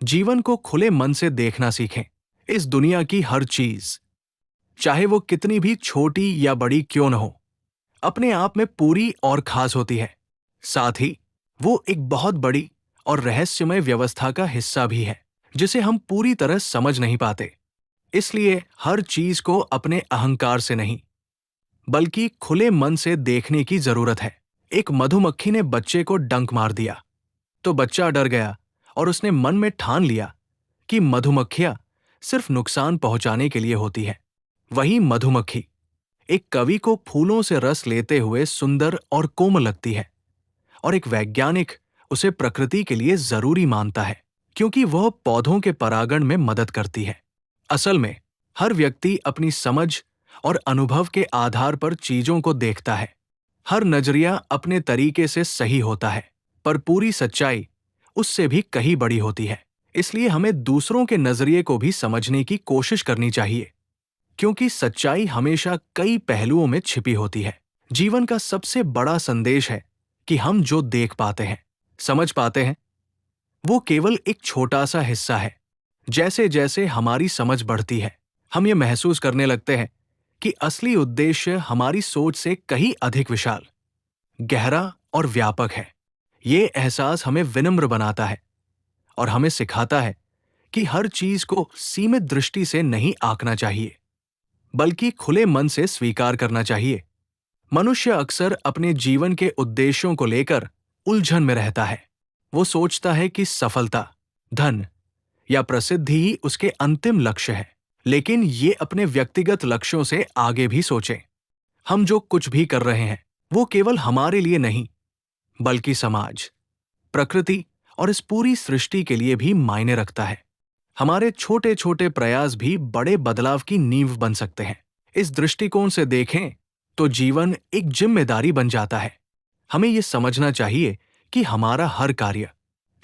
जीवन को खुले मन से देखना सीखें। इस दुनिया की हर चीज, चाहे वो कितनी भी छोटी या बड़ी क्यों न हो, अपने आप में पूरी और खास होती है। साथ ही वो एक बहुत बड़ी और रहस्यमय व्यवस्था का हिस्सा भी है, जिसे हम पूरी तरह समझ नहीं पाते। इसलिए हर चीज को अपने अहंकार से नहीं, बल्कि खुले मन से देखने की जरूरत है। एक मधुमक्खी ने बच्चे को डंक मार दिया, तो बच्चा डर गया और उसने मन में ठान लिया कि मधुमक्खियां सिर्फ नुकसान पहुंचाने के लिए होती है। वहीं मधुमक्खी एक कवि को फूलों से रस लेते हुए सुंदर और कोमल लगती है, और एक वैज्ञानिक उसे प्रकृति के लिए जरूरी मानता है, क्योंकि वह पौधों के परागण में मदद करती है। असल में हर व्यक्ति अपनी समझ और अनुभव के आधार पर चीजों को देखता है। हर नजरिया अपने तरीके से सही होता है, पर पूरी सच्चाई उससे भी कहीं बड़ी होती है। इसलिए हमें दूसरों के नजरिए को भी समझने की कोशिश करनी चाहिए, क्योंकि सच्चाई हमेशा कई पहलुओं में छिपी होती है। जीवन का सबसे बड़ा संदेश है कि हम जो देख पाते हैं, समझ पाते हैं, वो केवल एक छोटा सा हिस्सा है। जैसे जैसे हमारी समझ बढ़ती है, हम ये महसूस करने लगते हैं कि असली उद्देश्य हमारी सोच से कहीं अधिक विशाल, गहरा और व्यापक है। ये एहसास हमें विनम्र बनाता है और हमें सिखाता है कि हर चीज को सीमित दृष्टि से नहीं आंकना चाहिए, बल्कि खुले मन से स्वीकार करना चाहिए। मनुष्य अक्सर अपने जीवन के उद्देश्यों को लेकर उलझन में रहता है। वो सोचता है कि सफलता, धन या प्रसिद्धि ही उसके अंतिम लक्ष्य है। लेकिन ये अपने व्यक्तिगत लक्ष्यों से आगे भी सोचें। हम जो कुछ भी कर रहे हैं, वो केवल हमारे लिए नहीं, बल्कि समाज, प्रकृति और इस पूरी सृष्टि के लिए भी मायने रखता है। हमारे छोटे छोटे प्रयास भी बड़े बदलाव की नींव बन सकते हैं। इस दृष्टिकोण से देखें तो जीवन एक जिम्मेदारी बन जाता है। हमें यह समझना चाहिए कि हमारा हर कार्य,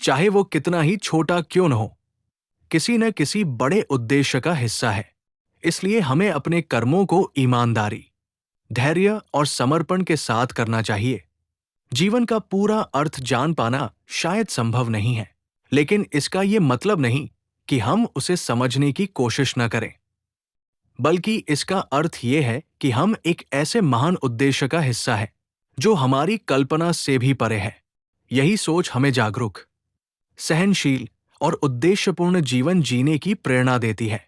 चाहे वो कितना ही छोटा क्यों न हो, किसी न किसी बड़े उद्देश्य का हिस्सा है। इसलिए हमें अपने कर्मों को ईमानदारी, धैर्य और समर्पण के साथ करना चाहिए। जीवन का पूरा अर्थ जान पाना शायद संभव नहीं है, लेकिन इसका ये मतलब नहीं कि हम उसे समझने की कोशिश न करें, बल्कि इसका अर्थ ये है कि हम एक ऐसे महान उद्देश्य का हिस्सा है जो हमारी कल्पना से भी परे है। यही सोच हमें जागरूक, सहनशील और उद्देश्यपूर्ण जीवन जीने की प्रेरणा देती है।